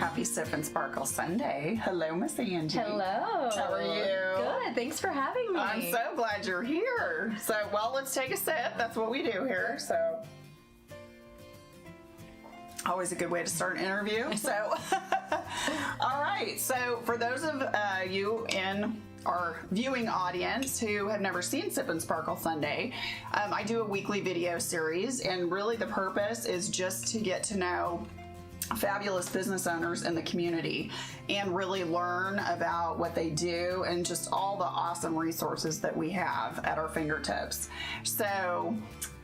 Happy Sip and Sparkle Sunday. Hello, Miss Angie. Hello. How are you? Good. Thanks for having me. I'm so glad you're here. So, well, let's take a sip. That's what we do here. So, always a good way to start an interview. So, all right. So, for those of you in our viewing audience who have never seen Sip and Sparkle Sunday, I do a weekly video series, and really the purpose is just to get to know fabulous business owners in the community and really learn about what they do and just all the awesome resources that we have at our fingertips. So,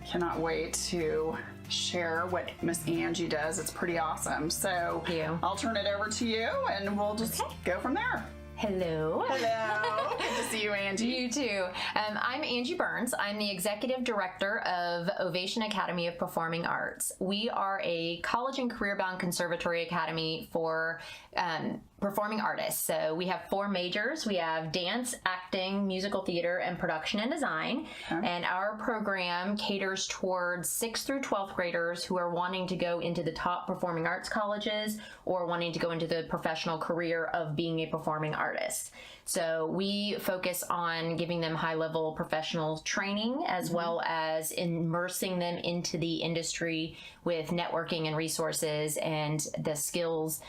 cannot wait to share what Miss Angie does. It's pretty awesome. So, I'll turn it over to you and we'll just go from there. Hello. Hello. Good to see you, Angie. You too. I'm Angie Burns. I'm the Executive Director of Ovation Academy of Performing Arts. We are a college and career-bound conservatory academy for performing artists. So we have 4 majors. We have dance, acting, musical theater, and production and design. Okay. And our program caters towards 6th through 12th graders who are wanting to go into the top performing arts colleges or wanting to go into the professional career of being a performing artist. So we focus on giving them high-level professional training as well as immersing them into the industry with networking and resources and the skills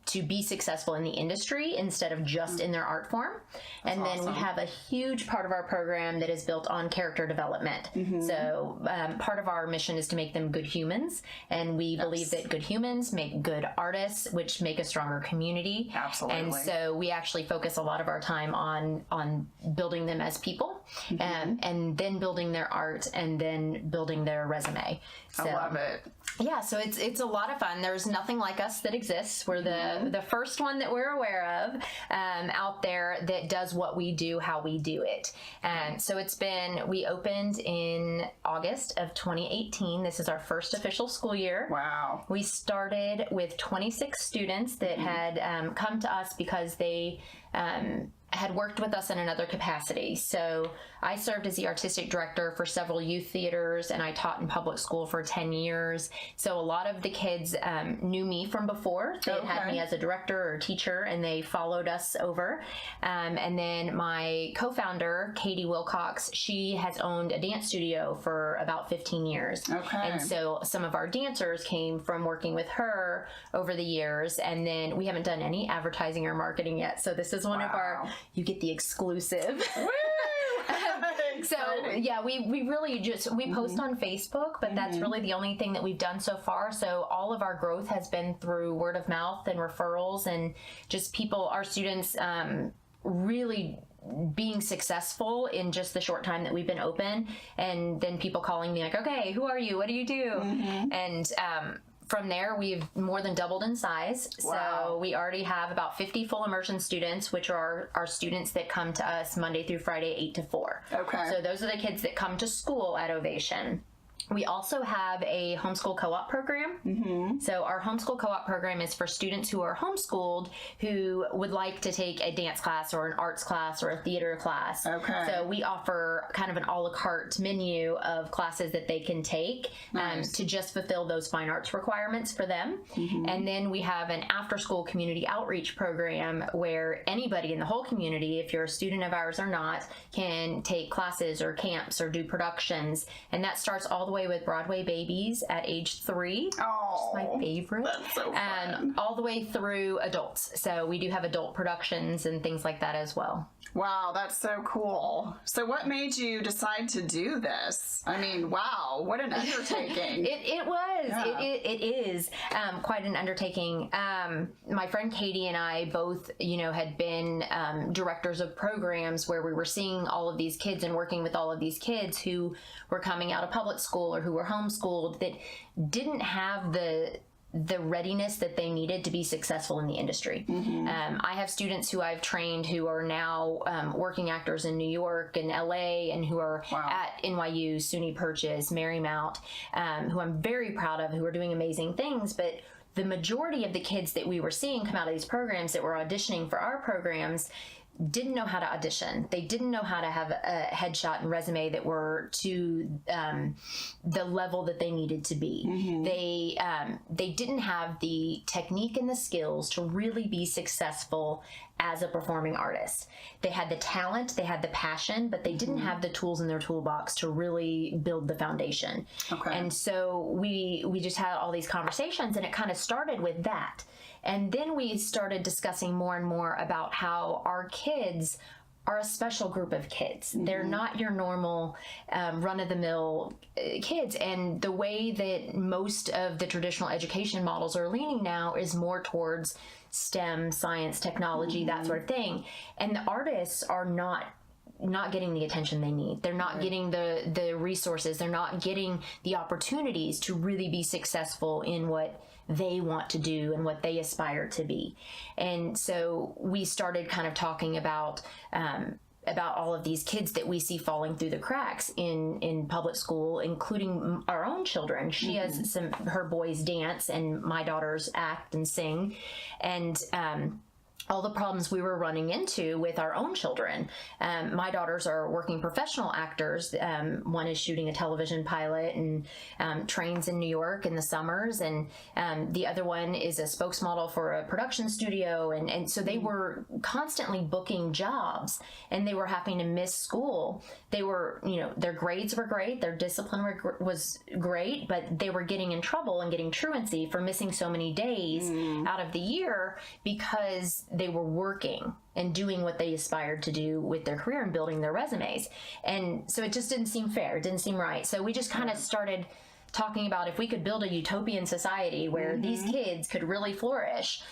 to be successful in the industry instead of just in their art form. That's and then awesome. We have a huge part of our program that is built on character development. So part of our mission is to make them good humans, and we believe that good humans make good artists, which make a stronger community. Absolutely. And so we actually focus a lot of our time on building them as people, and then building their art, and then building their resume. So, I love it. Yeah, so it's a lot of fun. There's nothing like us that exists. We're the first one that we're aware of out there that does what we do, how we do it. And so we opened in August of 2018. This is our first official school year. Wow. We started with 26 students that had come to us because they had worked with us in another capacity. So I served as the artistic director for several youth theaters, and I taught in public school for 10 years. So a lot of the kids knew me from before. They had me as a director or teacher, and they followed us over. And then my co-founder, Katie Wilcox, she has owned a dance studio for about 15 years. And so some of our dancers came from working with her over the years, and then we haven't done any advertising or marketing yet. So this is one of our, you get the exclusive. So yeah, we really just, we post on Facebook, but that's really the only thing that we've done so far. So all of our growth has been through word of mouth and referrals, and just people, our students, really being successful in just the short time that we've been open, and then people calling me like, okay, who are you? What do you do? And from there, we've more than doubled in size. So we already have about 50 full immersion students, which are our students that come to us Monday through Friday, 8 to 4. So those are the kids that come to school at Ovation. We also have a homeschool co-op program. So our homeschool co-op program is for students who are homeschooled who would like to take a dance class or an arts class or a theater class. So we offer kind of an a la carte menu of classes that they can take to just fulfill those fine arts requirements for them. And then we have an after-school community outreach program where anybody in the whole community, if you're a student of ours or not, can take classes or camps or do productions. And that starts all the way with Broadway babies at age 3. Oh, which is my favorite. That's so fun. All the way through adults. So we do have adult productions and things like that as well. Wow, that's so cool. So what made you decide to do this? I mean, wow, what an undertaking. It was. Yeah. It is quite an undertaking. My friend Katie and I both, had been directors of programs where we were seeing all of these kids and working with all of these kids who were coming out of public school or who were homeschooled that didn't have the readiness that they needed to be successful in the industry. I have students who I've trained who are now working actors in New York and LA, and who are at NYU, SUNY Purchase, Marymount, who I'm very proud of, who are doing amazing things. But the majority of the kids that we were seeing come out of these programs that were auditioning for our programs didn't know how to audition. They didn't know how to have a headshot and resume that were to the level that they needed to be. They didn't have the technique and the skills to really be successful as a performing artist. They had the talent, they had the passion, but they didn't have the tools in their toolbox to really build the foundation. Okay. And so we just had all these conversations, and it kind of started with that. And then we started discussing more and more about how our kids are a special group of kids. They're not your normal run-of-the-mill kids. And the way that most of the traditional education models are leaning now is more towards STEM, science, technology, that sort of thing. And the artists are not getting the attention they need. They're not getting the resources. They're not getting the opportunities to really be successful in what they want to do and what they aspire to be. And so we started kind of talking about all of these kids that we see falling through the cracks in public school, including our own children. She has her boys dance, and my daughters act and sing, and all the problems we were running into with our own children. My daughters are working professional actors. One is shooting a television pilot and trains in New York in the summers, and the other one is a spokesmodel for a production studio. And so they were constantly booking jobs, and they were having to miss school. They were, their grades were great, their discipline was great, but they were getting in trouble and getting truancy for missing so many days out of the year because they were working and doing what they aspired to do with their career and building their resumes. And so it just didn't seem fair. It didn't seem right. So we just kind of started talking about if we could build a utopian society where these kids could really flourish,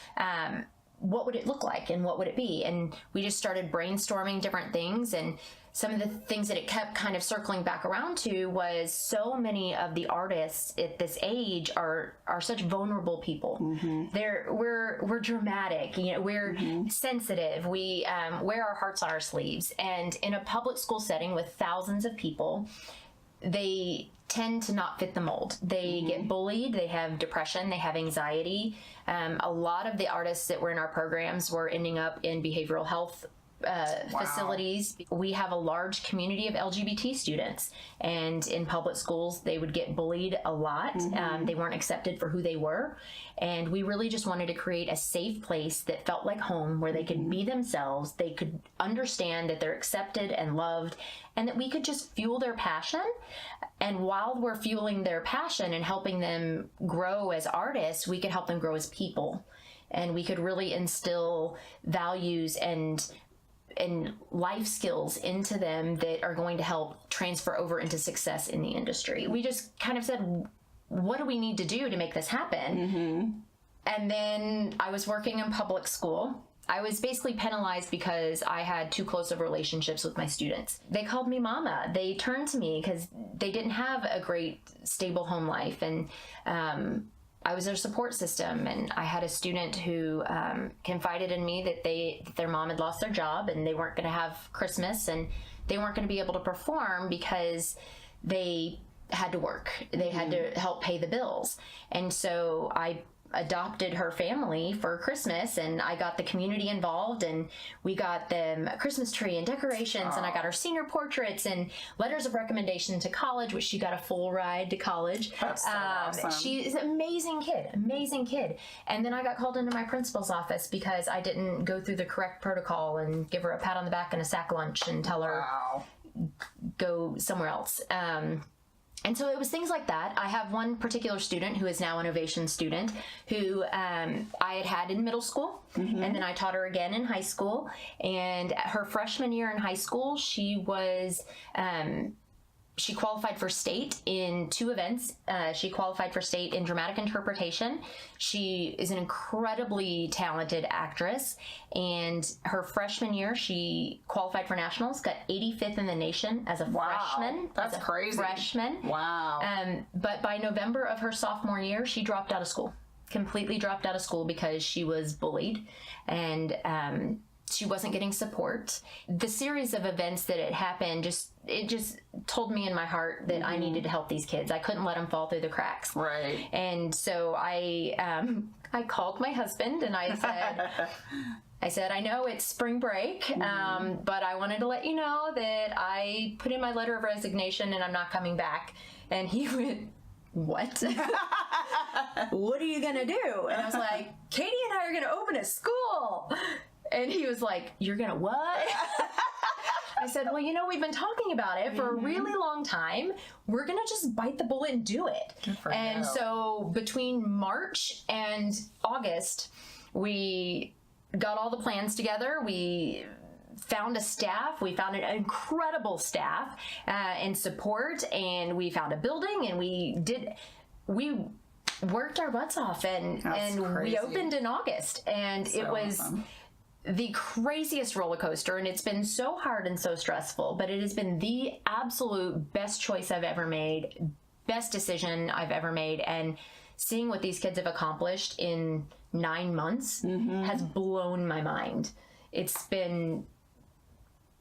what would it look like and what would it be? And we just started brainstorming different things. And some of the things that it kept kind of circling back around to was so many of the artists at this age are such vulnerable people. We're dramatic, we're sensitive. We wear our hearts on our sleeves. And in a public school setting with thousands of people, they tend to not fit the mold. They get bullied, they have depression, they have anxiety. A lot of the artists that were in our programs were ending up in behavioral health facilities. We have a large community of LGBT students, and in public schools they would get bullied a lot. They weren't accepted for who they were, and we really just wanted to create a safe place that felt like home, where they could be themselves, they could understand that they're accepted and loved, and that we could just fuel their passion. And while we're fueling their passion and helping them grow as artists, we could help them grow as people, and we could really instill values and life skills into them that are going to help transfer over into success in the industry. We just kind of said, what do we need to do to make this happen? And then I was working in public school. I was basically penalized because I had too close of relationships with my students. They called me mama. They turned to me because they didn't have a great, stable home life. And I was their support system, and I had a student who confided in me that their mom had lost their job and they weren't going to have Christmas, and they weren't going to be able to perform because they had to work. They had to help pay the bills. And so I adopted her family for Christmas, and I got the community involved, and we got them a Christmas tree and decorations, and I got her senior portraits and letters of recommendation to college, which she got a full ride to college. That's so awesome. She is an amazing kid. And then I got called into my principal's office because I didn't go through the correct protocol and give her a pat on the back and a sack lunch and tell her go somewhere else. And so it was things like that. I have one particular student who is now an Ovation student who I had in middle school, and then I taught her again in high school. And her freshman year in high school, she was she qualified for state in 2 events. She qualified for state in dramatic interpretation. She is an incredibly talented actress. And her freshman year, she qualified for nationals, got 85th in the nation as a freshman. That's crazy. Freshman. Wow. But by November of her sophomore year, she dropped out of school. Completely dropped out of school because she was bullied. And she wasn't getting support. The series of events that had happened it just told me in my heart that I needed to help these kids. I couldn't let them fall through the cracks. Right. And so I I called my husband and I said, I know it's spring break, but I wanted to let you know that I put in my letter of resignation and I'm not coming back. And he went, what? What are you going to do? And I was like, Katie and I are going to open a school. And he was like, you're going to what? I said, well, we've been talking about it for a really long time. We're going to just bite the bullet and do it. And so between March and August, we got all the plans together. We found a staff. We found an incredible staff and support, and we found a building, and we worked our butts off, and we opened in August, and it was awesome. The craziest roller coaster, and it's been so hard and so stressful, but it has been the absolute best choice I've ever made, best decision I've ever made, and seeing what these kids have accomplished in 9 months has blown my mind. It's been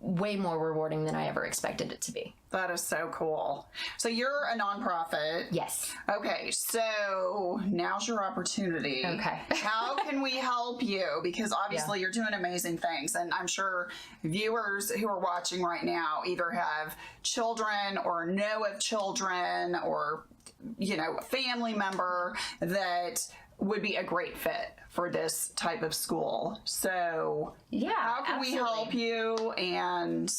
way more rewarding than I ever expected it to be. That is so cool. So you're a nonprofit. Yes. Okay, so now's your opportunity. Okay. How can we help you? Because obviously you're doing amazing things, and I'm sure viewers who are watching right now either have children or know of children or, a family member that would be a great fit for this type of school. So how can we help you, and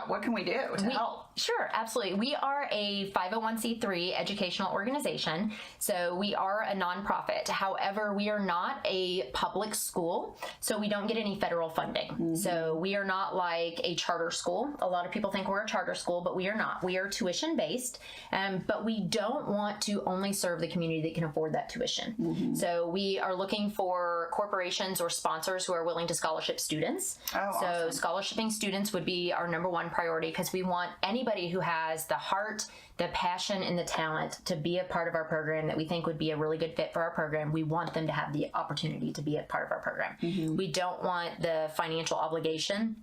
what can we do to help? Sure, absolutely. We are a 501c3 educational organization, so we are a nonprofit. However, we are not a public school, so we don't get any federal funding. So we are not like a charter school. A lot of people think we're a charter school, but we are not. We are tuition based, but we don't want to only serve the community that can afford that tuition. So we are looking for corporations or sponsors who are willing to scholarship students. So scholarshiping students would be our number one priority, because we want anybody who has the heart, the passion, and the talent to be a part of our program that we think would be a really good fit for our program. We want them to have the opportunity to be a part of our program. We don't want the financial obligation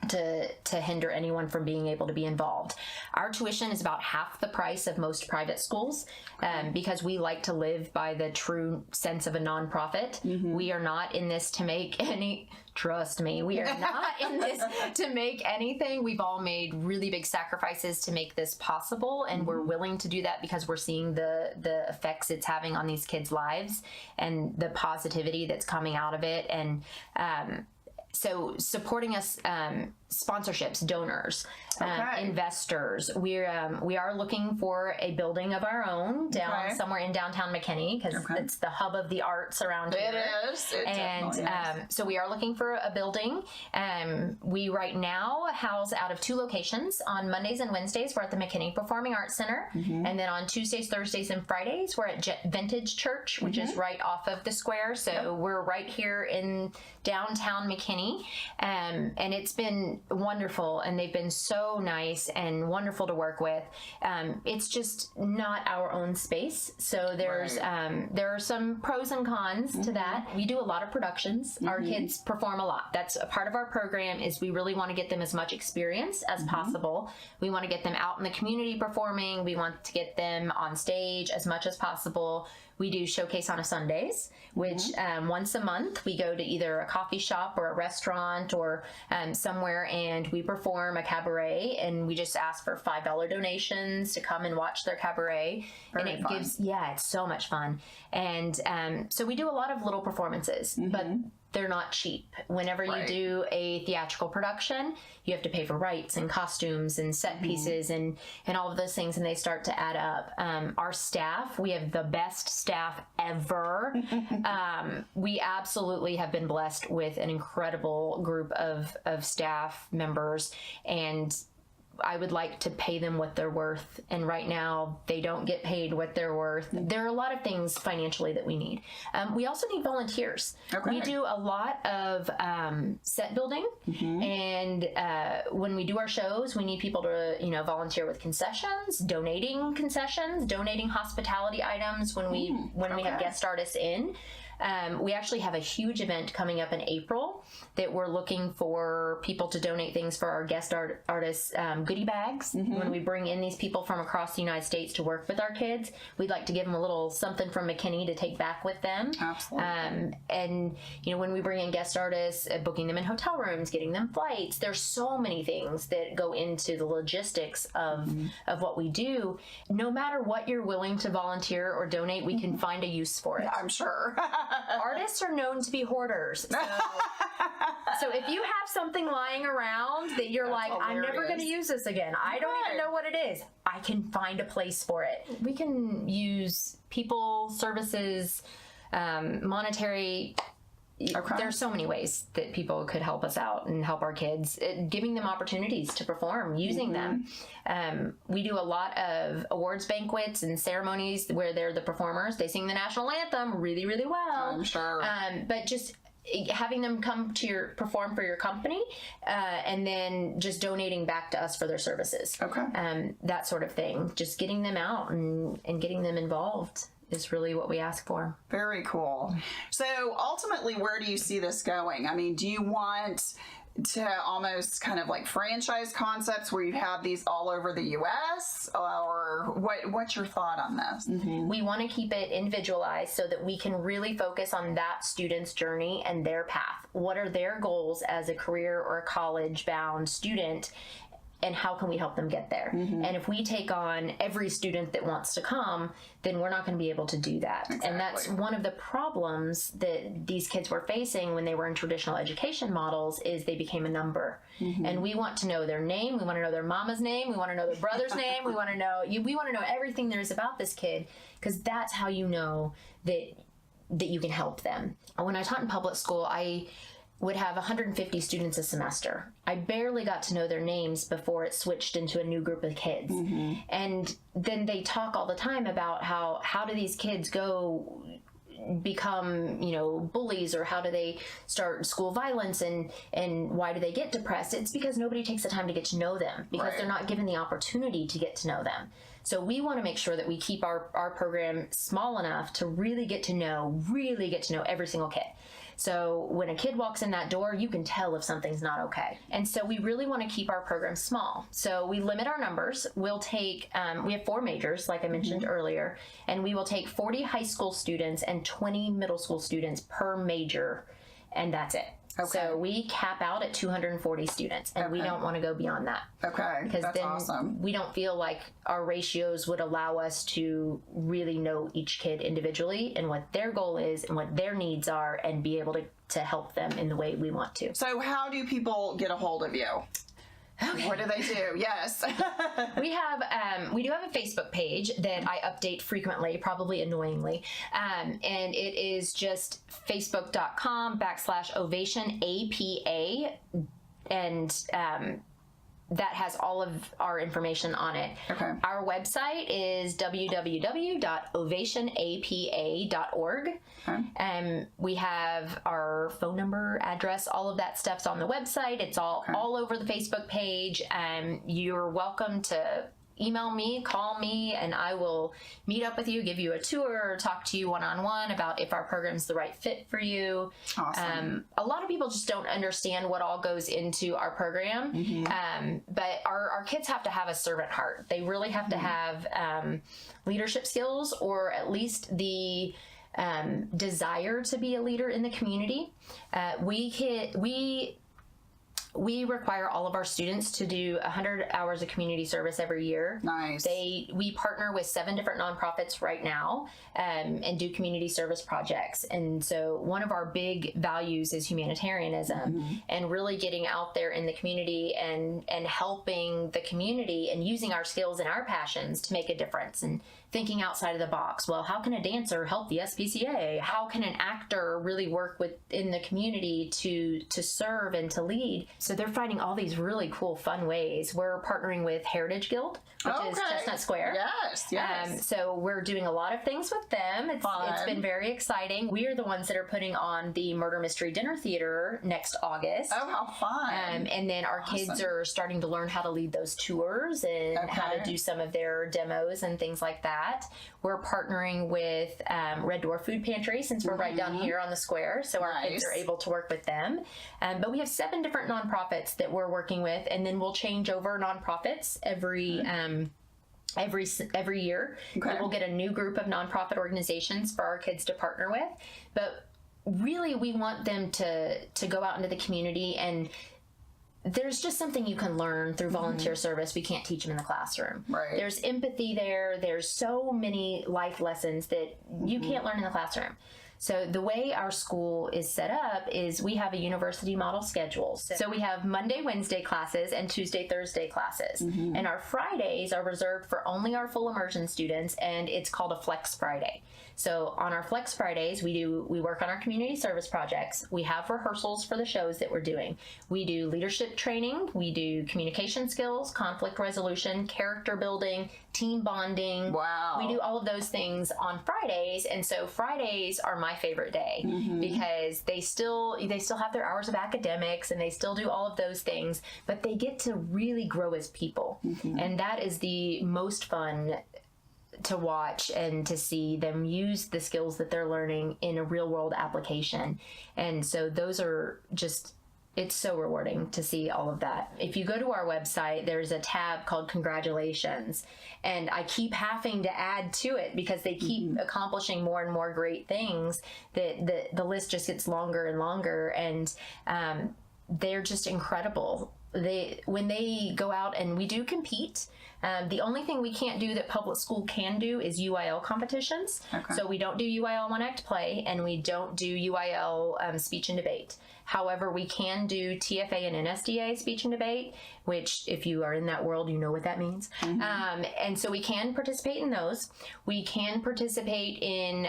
to hinder anyone from being able to be involved. Our tuition is about half the price of most private schools, because we like to live by the true sense of a nonprofit. We are not in this to make any, trust me, we are not in this to make anything. We've all made really big sacrifices to make this possible, and we're willing to do that because we're seeing the effects it's having on these kids' lives and the positivity that's coming out of it. And so supporting us, sponsorships, donors, investors. We are looking for a building of our own somewhere in downtown McKinney, because it's the hub of the arts around here. It is. It definitely is. So we are looking for a building. We right now house out of 2 locations. On Mondays and Wednesdays, we're at the McKinney Performing Arts Center. And then on Tuesdays, Thursdays, and Fridays, we're at Vintage Church, which is right off of the square. So we're right here in downtown McKinney. And it's been wonderful, and they've been so nice and wonderful to work with. It's just not our own space, so there's there are some pros and cons to that. We do a lot of productions. Our kids perform a lot. That's a part of our program, is we really want to get them as much experience as possible. We want to get them out in the community performing. We want to get them on stage as much as possible. We do Showcase on a Sundays, which once a month we go to either a coffee shop or a restaurant or somewhere, and we perform a cabaret, and we just ask for $5 donations to come and watch their cabaret. Very and it fun. gives, it's so much fun. And so we do a lot of little performances, but they're not cheap. Whenever you do a theatrical production, you have to pay for rights and costumes and set pieces and all of those things, and they start to add up. Our staff, we have the best staff ever. We absolutely have been blessed with an incredible group of staff members, and I would like to pay them what they're worth, and right now they don't get paid what they're worth. There are a lot of things financially that we need. We also need volunteers. We do a lot of set building, and when we do our shows, we need people to volunteer with concessions, donating hospitality items when we have guest artists in. We actually have a huge event coming up in April that we're looking for people to donate things for our guest artists goodie bags. When we bring in these people from across the United States to work with our kids, we'd like to give them a little something from McKinney to take back with them. Absolutely. And when we bring in guest artists, booking them in hotel rooms, getting them flights, there's so many things that go into the logistics of what we do. No matter what you're willing to volunteer or donate, we can find a use for it. I'm sure. Artists are known to be hoarders. So if you have something lying around that you're like, hilarious. I'm never going to use this again. I don't even know what it is. I can find a place for it. We can use people, services, monetary. Okay. There's so many ways that people could help us out and help our kids, giving them opportunities to perform, using them. We do a lot of awards banquets and ceremonies where they're the performers. They sing the national anthem really, really well. I'm sure. But just having them come to perform for your company, and then just donating back to us for their services. Okay. That sort of thing. Just getting them out and getting them involved is really what we ask for. Very cool. So ultimately, where do you see this going? I mean, do you want to almost kind of like franchise concepts where you have these all over the U.S., or what's your thought on this? We want to keep it individualized so that we can really focus on that student's journey and their path. What are their goals as a career or a college-bound student? And how can we help them get there? And if we take on every student that wants to come, then we're not going to be able to do that. Exactly. And that's one of the problems that these kids were facing when they were in traditional education models, is they became a number. And we want to know their name. We want to know their mama's name. We want to know their brother's name. We want to know everything there is about this kid, because that's how you know that you can help them. When I taught in public school, I would have 150 students a semester. I barely got to know their names before it switched into a new group of kids. And then they talk all the time about how do these kids go become, bullies, or how do they start school violence, and why do they get depressed? It's because nobody takes the time to get to know them, because they're not given the opportunity to get to know them. So we want to make sure that we keep our program small enough to really get to know every single kid. So when a kid walks in that door, you can tell if something's not okay. And so we really want to keep our program small. So we limit our numbers. We'll take, we have 4 majors, like I mentioned earlier, and we will take 40 high school students and 20 middle school students per major, and that's it. Okay. So we cap out at 240 students, and we don't want to go beyond that. Okay, because then awesome. We don't feel like our ratios would allow us to really know each kid individually and what their goal is and what their needs are, and be able to help them in the way we want to. So how do people get a hold of you? Okay. What do they do? Yes. We do have a Facebook page that I update frequently, probably annoyingly. And it is just facebook.com/Ovation APA. And, that has all of our information on it. Okay. Our website is www.ovationapa.org. Okay. We have our phone number, address, all of that stuff's on the website. It's all over the Facebook page. You're welcome to email me, call me, and I will meet up with you, give you a tour, or talk to you one-on-one about if our program's the right fit for you. Awesome. A lot of people just don't understand what all goes into our program, but our kids have to have a servant heart. They really have to have leadership skills, or at least the desire to be a leader in the community. We require all of our students to do 100 hours of community service every year. Nice. We partner with 7 different nonprofits right now, and do community service projects. And so one of our big values is humanitarianism, and really getting out there in the community and helping the community, and using our skills and our passions to make a difference, and thinking outside of the box. Well, how can a dancer help the SPCA? How can an actor really work within the community to serve and to lead? So they're finding all these really cool, fun ways. We're partnering with Heritage Guild, which is Chestnut Square. Yes. So we're doing a lot of things with them. It's been very exciting. We are the ones that are putting on the Murder Mystery Dinner Theater next August. Oh, how fun. And then our kids are starting to learn how to lead those tours, and how to do some of their demos and things like that. that. We're partnering with Red Door Food Pantry, since we're right down here on the square, so our kids are able to work with them. But we have 7 different nonprofits that we're working with, and then we'll change over nonprofits every year. Okay. We'll get a new group of nonprofit organizations for our kids to partner with. But really, we want them to go out into the community, and there's just something you can learn through volunteer service we can't teach them in the classroom. Right. There's empathy there. There's so many life lessons that you can't learn in the classroom. So the way our school is set up is we have a university model schedule. So we have Monday, Wednesday classes and Tuesday, Thursday classes. And our Fridays are reserved for only our full immersion students, and it's called a Flex Friday. So on our Flex Fridays, we work on our community service projects. We have rehearsals for the shows that we're doing. We do leadership training. We do communication skills, conflict resolution, character building, team bonding. Wow. We do all of those things on Fridays. And so Fridays are my favorite day because they still have their hours of academics and they still do all of those things, but they get to really grow as people. And that is the most fun to watch and to see them use the skills that they're learning in a real world application. And so those are just, it's so rewarding to see all of that. If you go to our website, there's a tab called Congratulations, and I keep having to add to it because they keep accomplishing more and more great things, that the list just gets longer and longer, and they're just incredible. When they go out, and we do compete, the only thing we can't do that public school can do is UIL competitions. Okay. So we don't do UIL One Act Play, and we don't do UIL speech and debate. However, we can do TFA and NSDA speech and debate, which if you are in that world, you know what that means. And so we can participate in those. We can participate in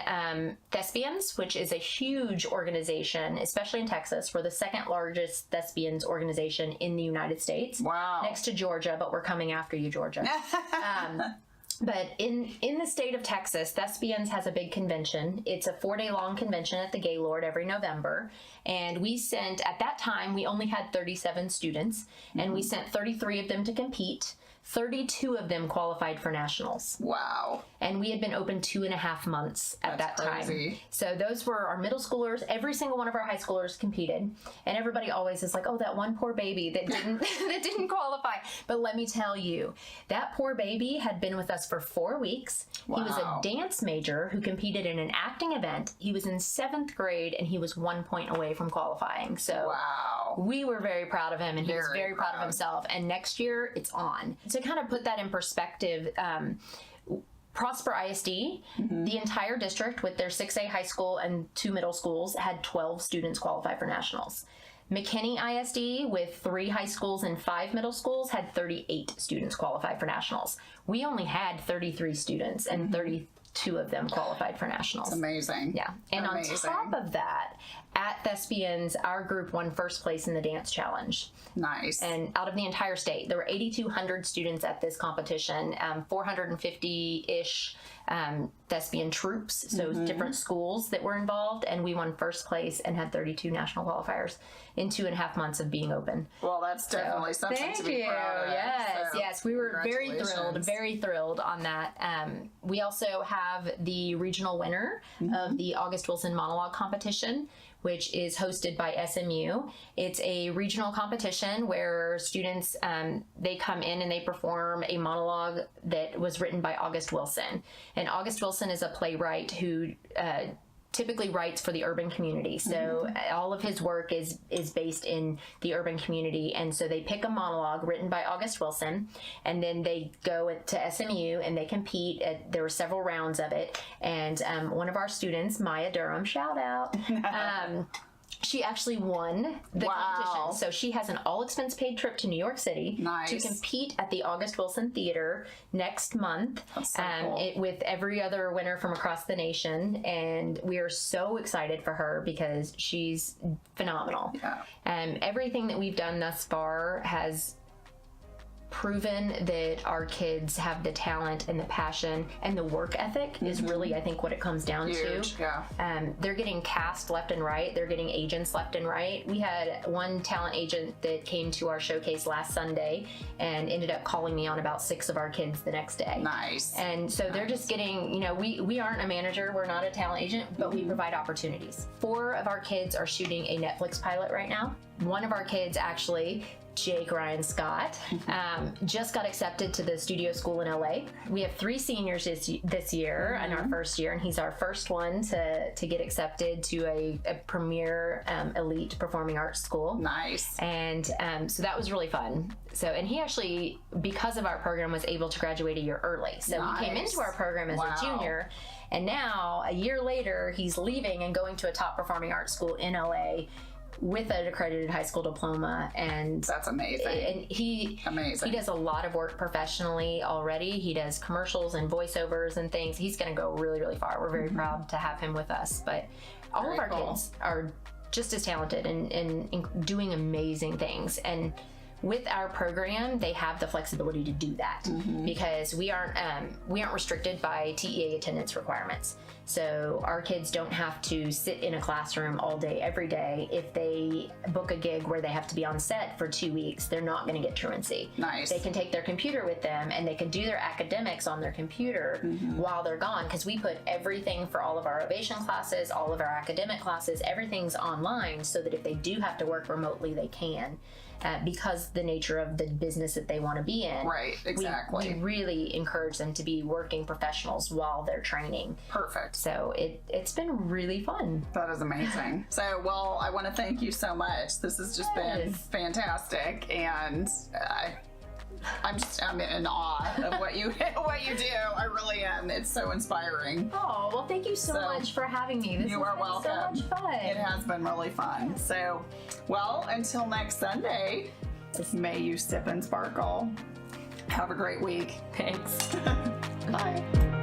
Thespians, which is a huge organization, especially in Texas. We're the 2nd largest Thespians organization in the United States. Wow. Next to Georgia, but we're coming after you, Georgia. But in the state of Texas, Thespians has a big convention. It's a 4-day-long convention at the Gaylord every November. And we sent, at that time, we only had 37 students, and we sent 33 of them to compete. 32 of them qualified for nationals. Wow. And we had been open 2.5 months at that time. Crazy. So those were our middle schoolers. Every single one of our high schoolers competed. And everybody always is like, oh, that one poor baby that didn't that didn't qualify. But let me tell you, that poor baby had been with us for 4 weeks. Wow. He was a dance major who competed in an acting event. He was in 7th grade, and he was 1 point away from qualifying. So wow. We were very proud of him, and he was very proud of himself. And next year, it's on. To kind of put that in perspective, Prosper ISD, the entire district with their 6A high school and 2 middle schools had 12 students qualify for nationals. McKinney ISD with 3 high schools and 5 middle schools had 38 students qualify for nationals. We only had 33 students, and 32 of them qualified for nationals. It's amazing. Yeah. And amazing. On top of that, at Thespians, our group won 1st place in the dance challenge. Nice. And out of the entire state, there were 8,200 students at this competition, 450-ish Thespian troops, so different schools that were involved, and we won 1st place and had 32 national qualifiers in 2.5 months of being open. Well, that's definitely something to be proud of. Yes, we were very thrilled on that. We also have the regional winner of the August Wilson Monologue Competition, which is hosted by SMU. It's a regional competition where students, they come in and they perform a monologue that was written by August Wilson. And August Wilson is a playwright who typically writes for the urban community. So all of his work is based in the urban community. And so they pick a monologue written by August Wilson, and then they go to SMU and they compete. There were several rounds of it. And one of our students, Maya Durham, shout out, she actually won the competition. So she has an all-expense paid trip to New York City to compete at the August Wilson Theater next month. That's so cool. With every other winner from across the nation. And we are so excited for her because she's phenomenal. Yeah. Everything that we've done thus far has proven that our kids have the talent and the passion and the work ethic is really, I think, what it comes down Huge, to. yeah. They're getting cast left and right. They're getting agents left and right. We had one talent agent that came to our showcase last Sunday and ended up calling me on about 6 of our kids the next day. Nice. And so they're just getting, we aren't a manager, we're not a talent agent, but we provide opportunities. 4 of our kids are shooting a Netflix pilot right now. One of our kids actually, Jake Ryan Scott, just got accepted to the studio school in LA. We have 3 seniors this year in our first year, and he's our first one to get accepted to a premier elite performing arts school. Nice. And so that was really fun. So, and he actually, because of our program, was able to graduate a year early. So he came into our program as a junior, and now a year later, he's leaving and going to a top performing arts school in LA with an accredited high school diploma. And that's amazing. And he does a lot of work professionally already. He does commercials and voiceovers and things. He's going to go really, really far. We're very proud to have him with us. But all of our kids are just as talented and doing amazing things. And with our program, they have the flexibility to do that because we aren't restricted by TEA attendance requirements. So our kids don't have to sit in a classroom all day, every day. If they book a gig where they have to be on set for 2 weeks, they're not going to get truancy. Nice. They can take their computer with them and they can do their academics on their computer while they're gone, because we put everything for all of our Ovation classes, all of our academic classes, everything's online, so that if they do have to work remotely, they can. Because the nature of the business that they want to be in. Right, exactly. We really encourage them to be working professionals while they're training. Perfect. So it's been really fun. That is amazing. So, well, I want to thank you so much. This has just been fantastic, and I'm in awe of what you do. I really am. It's so inspiring. Oh, well, thank you so much for having me. This You are welcome. So much fun. It has been really fun. So, well, until next Sunday, may you sip and sparkle. Have a great week. Thanks. Bye.